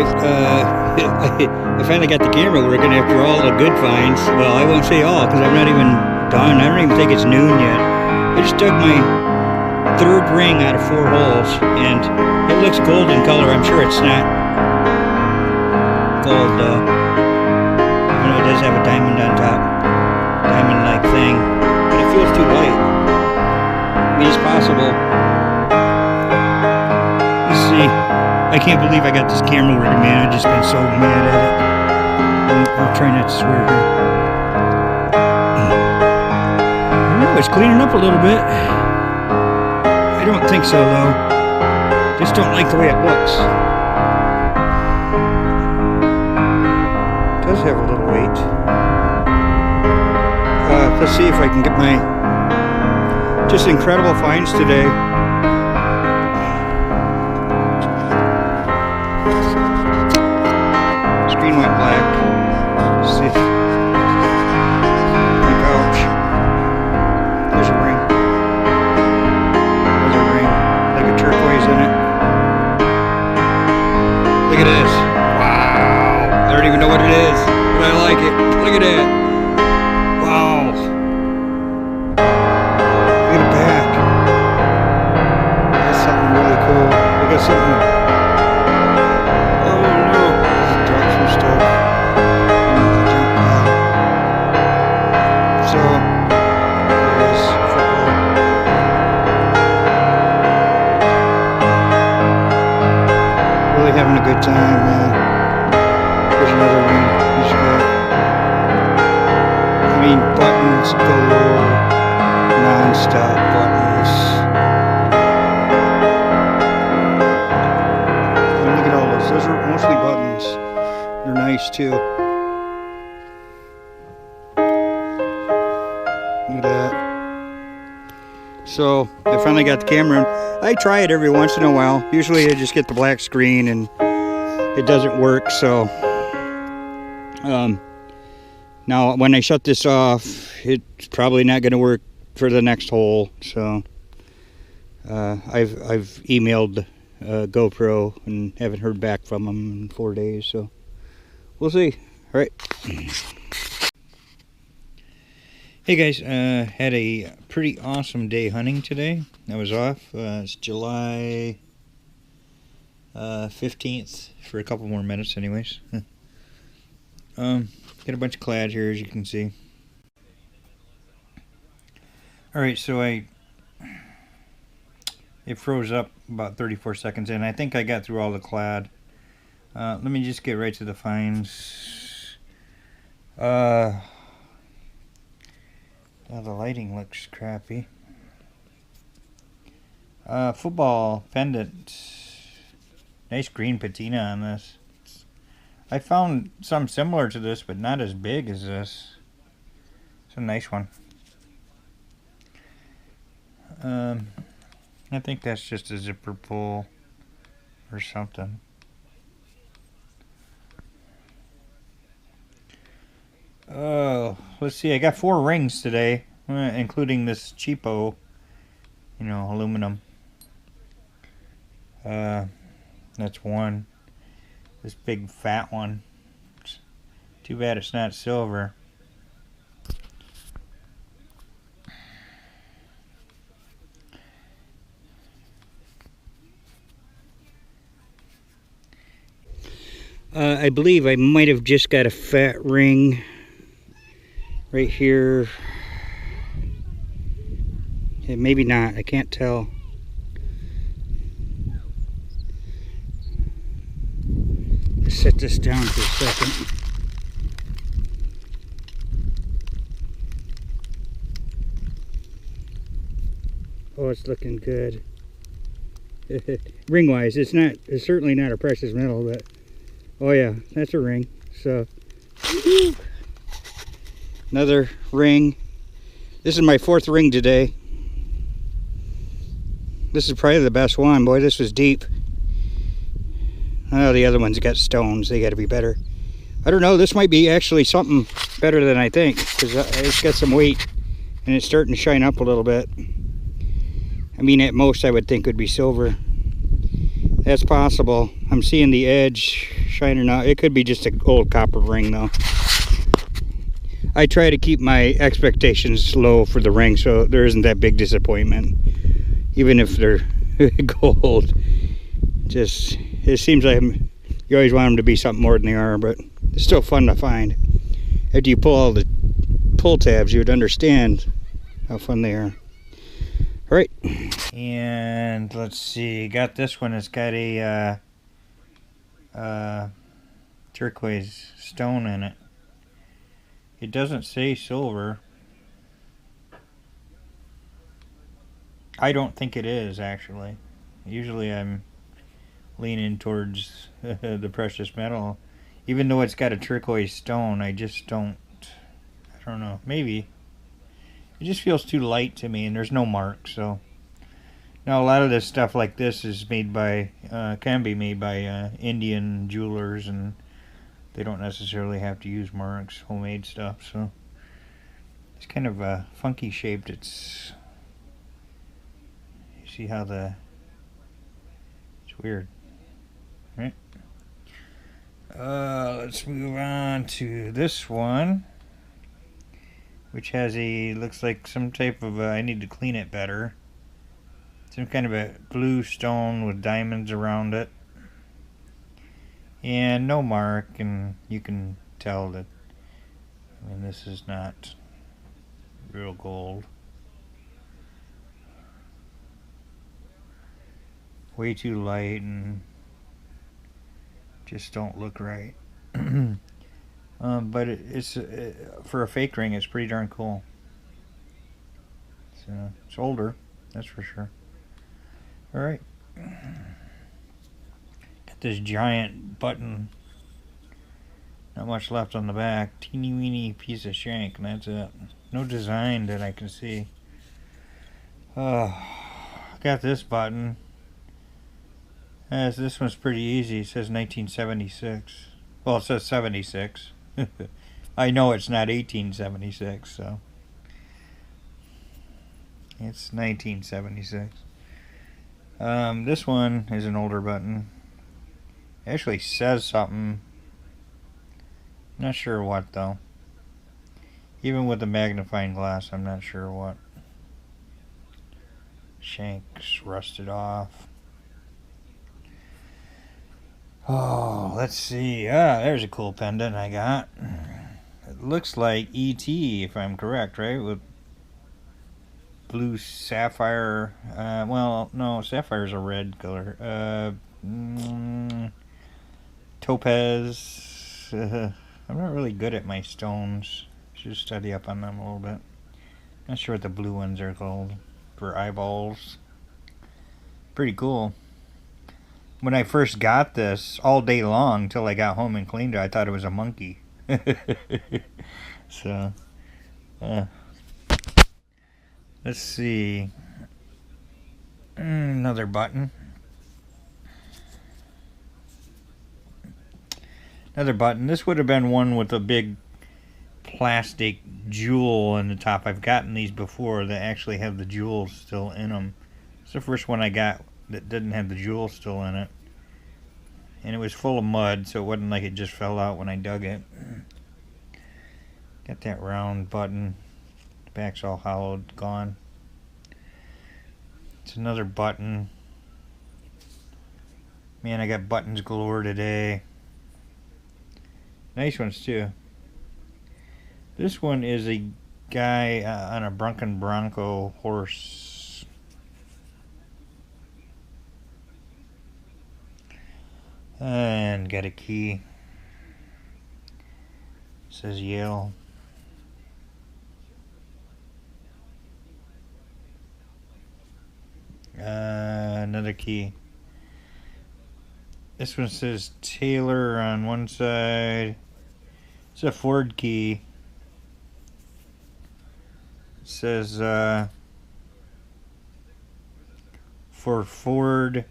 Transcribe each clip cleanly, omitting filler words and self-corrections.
Alright, I finally got the camera working after all the good finds. Well, I won't say all, because I'm not even done. I don't even think it's noon yet. I just dug my third ring out of 4 holes, and it looks golden color. I'm sure it's not gold, though. You know, it does have a diamond on top. Diamond-like thing. But it feels too light. I mean, it's possible. Let's see. I can't believe I got this camera working, man. I've just been so mad at it. I'll try not to swear here. I don't know, it's cleaning up a little bit. I don't think so, though. Just don't like the way it looks. It does have a little weight. Let's see if I can get my just incredible finds today. Screen went black. Let's see. My couch. There's a ring. There's a ring. Like a turquoise in it. Look at this. Wow. I don't even know what it is, but I like it. Look at that. Wow. Look at the back. That's something really cool. Look at something. Having a good time, man. There's another ring. He's got, I mean, buttons galore, non-stop buttons. I mean, look at all those. Those are mostly buttons. They're nice too. Look at that. So I finally got the camera. I try it every once in a while. Usually I just get the black screen and it doesn't work, so now when I shut this off, it's probably not going to work for the next hole. So I've emailed GoPro and haven't heard back from them in 4 days, so we'll see. All right. Hey guys, had a pretty awesome day hunting today. I was off. It's July 15th for a couple more minutes anyways. Got a bunch of clad here, as you can see. Alright, so it froze up about 34 seconds in. I think I got through all the clad. Let me just get right to the finds. Oh, the lighting looks crappy. Football pendant. Nice green patina on this. I found some similar to this, but not as big as this. It's a nice one. I think that's just a zipper pull or something. Oh, let's see. I got 4 rings today, including this cheapo, you know, aluminum. That's one. This big fat one. Too bad it's not silver. I believe I might have just got a fat ring right here. Yeah, maybe not. I can't tell. Let's set this down for a second. Oh, it's looking good. Ring-wise, it's certainly not a precious metal, but oh yeah, that's a ring. So another ring. This is my 4th ring today. This is probably the best one. Boy, this was deep. Oh, the other ones got stones. They got to be better. I don't know. This might be actually something better than I think, because it's got some weight and it's starting to shine up a little bit. I mean, at most I would think would be silver. That's possible. I'm seeing the edge shining out. It could be just an old copper ring though. I try to keep my expectations low for the ring so there isn't that big disappointment. Even if they're gold. Just, it seems like you always want them to be something more than they are, but it's still fun to find. After you pull all the pull tabs, you would understand how fun they are. All right. And let's see, got this one. It's got a turquoise stone in it. It doesn't say silver. I don't think it is, actually. Usually I'm leaning towards the precious metal. Even though it's got a turquoise stone, I just don't, I don't know, maybe. It just feels too light to me, and there's no mark, so. Now a lot of this stuff like this is made by, can be made by Indian jewelers, and they don't necessarily have to use marks, homemade stuff, so. It's kind of funky shaped. It's, you see how it's weird, right? Let's move on to this one, which has looks like some type of, I need to clean it better. Some kind of a blue stone with diamonds around it. And no mark, and you can tell that, I mean, this is not real gold. Way too light and just don't look right. But it's for a fake ring, it's pretty darn cool. It's older, that's for sure. All right, got this giant button. Not much left on the back. Teeny weeny piece of shank, and that's it. No design that I can see. Got this button. This one's pretty easy. It says 1976. Well, it says 76. I know it's not 1876, so it's 1976. This one is an older button. It actually says something. Not sure what though. Even with the magnifying glass, I'm not sure what. Shank's rusted off. Oh, let's see. There's a cool pendant I got. It looks like E.T., if I'm correct, right? With blue sapphire. Well, no, sapphire's a red color. Topaz. I'm not really good at my stones. Should study up on them a little bit. Not sure what the blue ones are called. For eyeballs. Pretty cool. When I first got this, all day long, till I got home and cleaned it, I thought it was a monkey. So, let's see. Another button. Another button. This would have been one with a big plastic jewel in the top. I've gotten these before that actually have the jewels still in them. It's the first one I got that didn't have the jewel still in it. And it was full of mud, so it wasn't like it just fell out when I dug it. Got that round button. The back's all hollowed, gone. It's another button. Man, I got buttons galore today. Nice ones too. This one is a guy on a Brunken Bronco horse. And got a key. It says Yale. Another key. This one says Taylor on one side. It's a Ford key. It says for Ford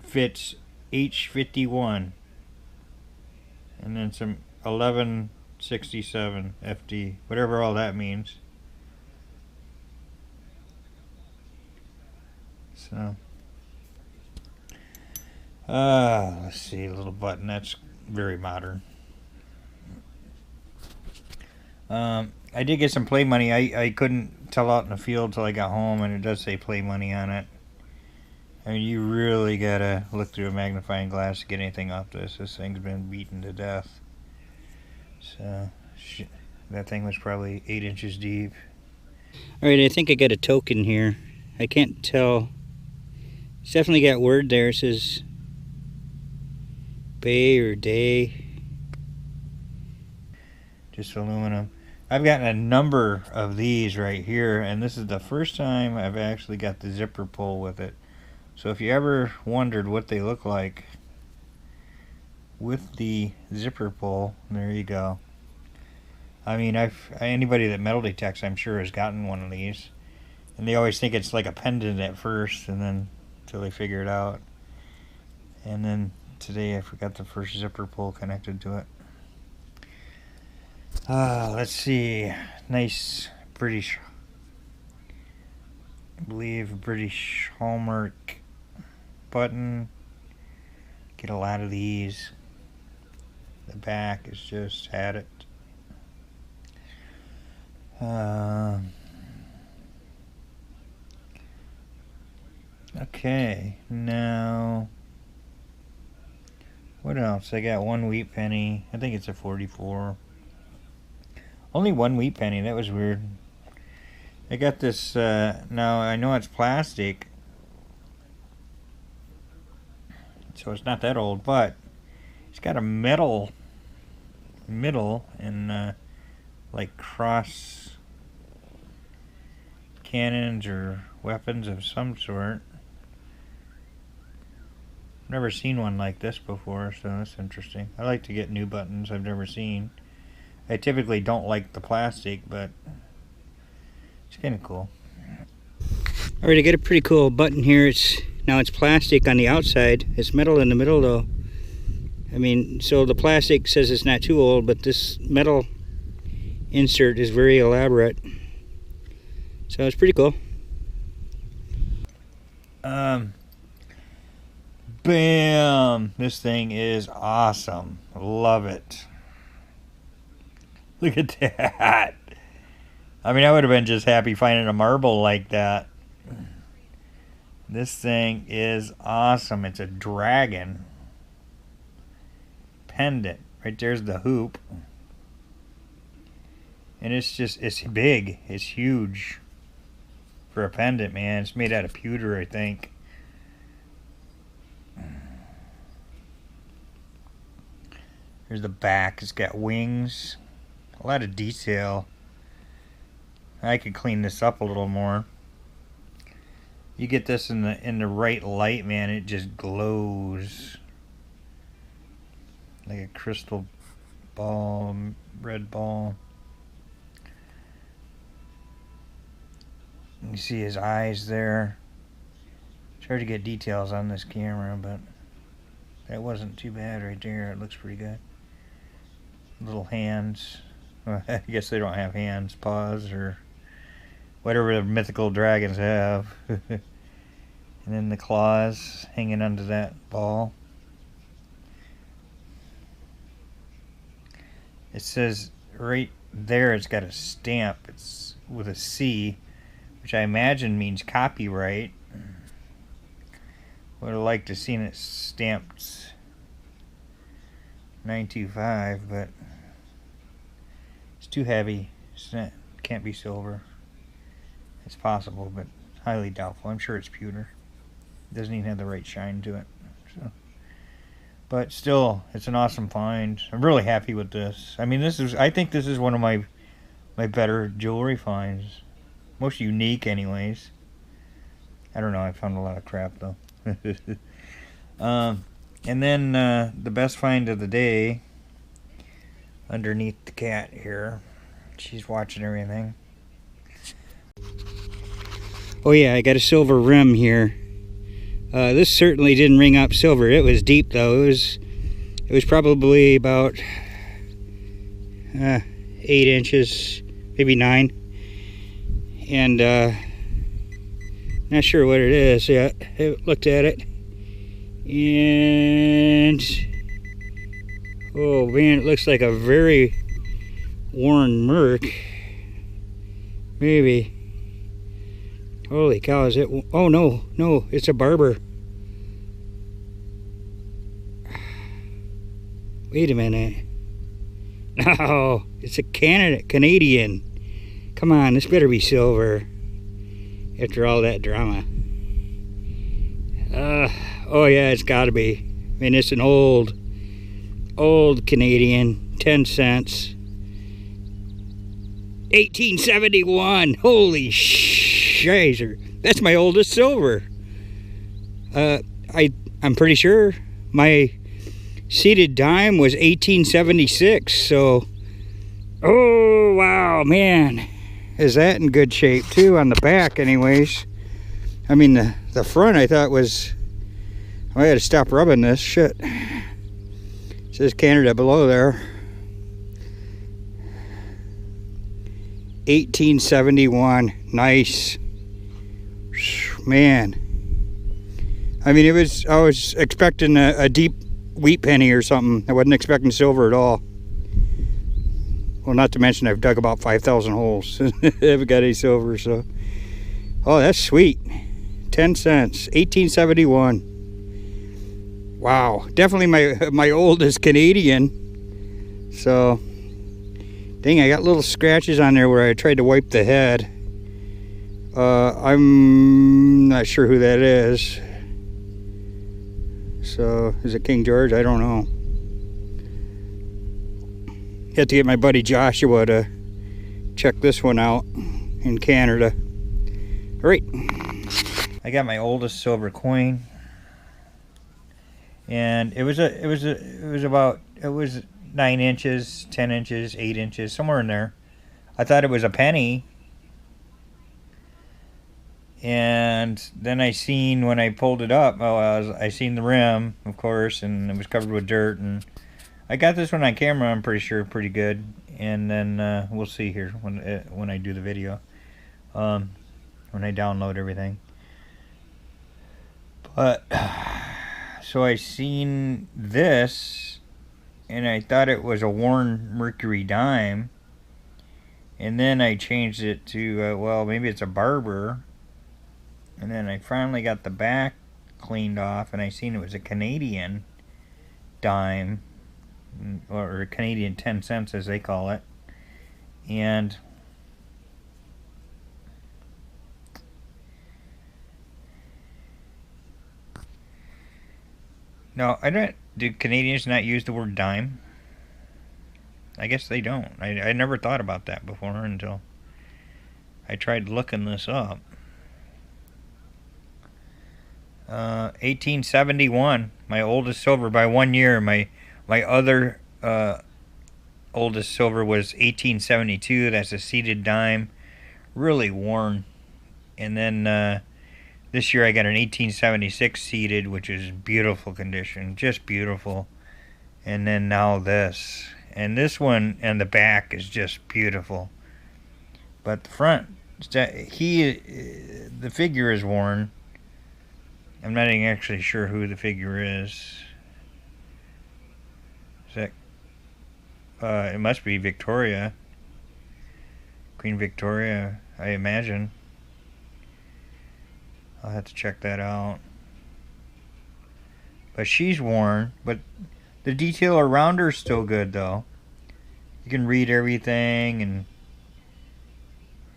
fits H51, and then some 1167 FD, whatever all that means. So So, let's see, a little button. That's very modern. I did get some play money. I couldn't tell out in the field till I got home, and it does say play money on it. I mean, you really gotta look through a magnifying glass to get anything off this. This thing's been beaten to death. So, that thing was probably 8 inches deep. Alright, I think I got a token here. I can't tell. It's definitely got word there. It says bay or day. Just aluminum. I've gotten a number of these right here, and this is the first time I've actually got the zipper pull with it. So if you ever wondered what they look like with the zipper pull, there you go. I mean, anybody that metal detects, I'm sure, has gotten one of these, and they always think it's like a pendant at first, and then until they figure it out. And then today I forgot the first zipper pull connected to it. Let's see. Nice British, I believe, British Hallmark button. Get a lot of these. The back is just had it. Okay, now what else? I got one wheat penny. I think it's a 44. Only one wheat penny. That was weird. I got this. Now I know it's plastic, so it's not that old, but it's got a metal middle and like cross cannons or weapons of some sort. Never seen one like this before, so that's interesting. I like to get new buttons I've never seen. I typically don't like the plastic, but it's kind of cool. Alright, I got a pretty cool button here. Now it's plastic on the outside. It's metal in the middle though. I mean, so the plastic says it's not too old, but this metal insert is very elaborate. So it's pretty cool. Bam! This thing is awesome. Love it. Look at that. I mean, I would have been just happy finding a marble like that. This thing is awesome. It's a dragon pendant. Right there's the hoop. And it's big. It's huge for a pendant, man. It's made out of pewter, I think. Here's the back. It's got wings. A lot of detail. I could clean this up a little more. You get this in the right light, man, it just glows like a crystal ball, red ball. You see his eyes there. It's hard to get details on this camera, but that wasn't too bad right there. It looks pretty good. Little hands. Well, I guess they don't have hands, paws, or whatever the mythical dragons have. And then the claws hanging onto that ball. It says right there it's got a stamp. It's with a C, which I imagine means copyright. Would have liked to seen it stamped 925, but it's too heavy. Can't be silver. It's possible, but highly doubtful. I'm sure it's pewter. It doesn't even have the right shine to it. So, but still, it's an awesome find. I'm really happy with this. I mean, I think this is one of my better jewelry finds. Most unique, anyways. I don't know. I found a lot of crap though. And then the best find of the day, underneath the cat here. She's watching everything. Oh yeah, I got a silver rim here. This certainly didn't ring up silver. It was deep though. It was probably about 8 inches, maybe 9. And Not sure what it is yet. Haven't looked at it. And oh man, it looks like a very worn Merc. Maybe. Holy cow, is it? Oh no, no, it's a Barber. Wait a minute. No, it's a Canadian. Come on, this better be silver. After all that drama. Oh yeah, it's gotta be. I mean, it's an old Canadian, 10 cents. 1871. Holy shizer. That's my oldest silver. I'm pretty sure my seated dime was 1876, so oh wow, man. Is that in good shape too on the back anyways? I mean the front I thought was, I gotta stop rubbing this shit. It says Canada below there. 1871. Nice. Man. I mean, I was expecting a deep wheat penny or something. I wasn't expecting silver at all. Well, not to mention I've dug about 5,000 holes. I haven't got any silver, so. Oh, that's sweet. 10 cents. 1871. Wow. Definitely my oldest Canadian. So, dang, I got little scratches on there where I tried to wipe the head. I'm not sure who that is. So, is it King George? I don't know. Had to get my buddy Joshua to check this one out in Canada. All right. I got my oldest silver coin, and it was 9 inches, 10 inches, 8 inches, somewhere in there. I thought it was a penny, and then I seen when I pulled it up, I seen the rim, of course, and it was covered with dirt. And I got this one on camera, I'm pretty sure, pretty good. And then we'll see here when I do the video, when I download everything. But so I seen this, and I thought it was a worn Mercury dime. And then I changed it to well, maybe it's a Barber. And then I finally got the back cleaned off, and I seen it was a Canadian dime, or Canadian 10 cents as they call it. And no, do Canadians not use the word dime? I guess they don't. I never thought about that before until I tried looking this up. 1871, my oldest silver by 1 year. My other oldest silver was 1872. That's a seated dime, really worn. And then this year I got an 1876 seated, which is beautiful condition, just beautiful. And then now this, and this one and the back is just beautiful. But the front, the figure is worn. I'm not even actually sure who the figure is. Is that? It must be Victoria. Queen Victoria, I imagine. I'll have to check that out. But she's worn, but the detail around her is still good, though. You can read everything, and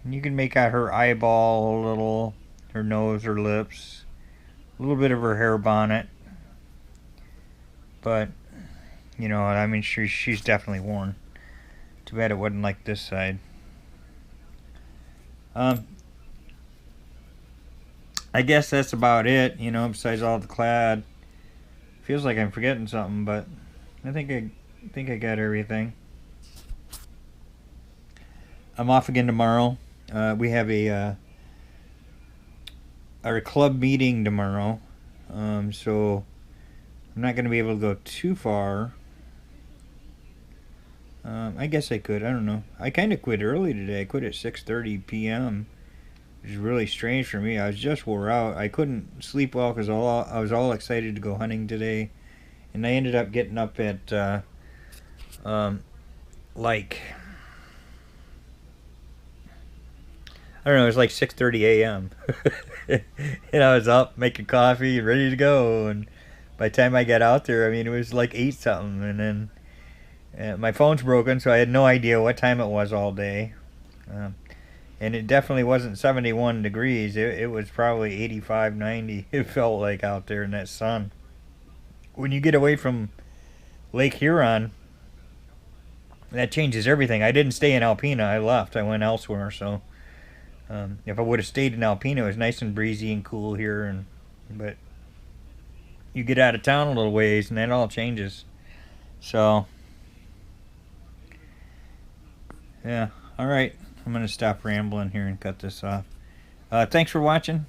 you can make out her eyeball a little, her nose, her lips. A little bit of her hair bonnet, but you know, I mean, she's definitely worn. Too bad it wasn't like this side. I guess that's about it. You know, besides all the clad. Feels like I'm forgetting something, but I think I got everything. I'm off again tomorrow. We have our club meeting tomorrow, so I'm not going to be able to go too far. I guess I could. I don't know. I kind of quit early today. I quit at 6:30 p.m. which is really strange for me. I was just wore out. I couldn't sleep well because I was all excited to go hunting today, and I ended up getting up at like I don't know, it was like 6:30 a.m. and I was up making coffee and ready to go, and by the time I got out there, I mean, it was like 8 something, and then my phone's broken, so I had no idea what time it was all day. And it definitely wasn't 71 degrees. It was probably 85, 90. It felt like out there in that sun. When you get away from Lake Huron, that changes everything. I didn't stay in Alpena. I left. I went elsewhere. So if I would have stayed in Alpena, it was nice and breezy and cool here. But you get out of town a little ways, and that all changes. So yeah. All right. I'm going to stop rambling here and cut this off. Thanks for watching.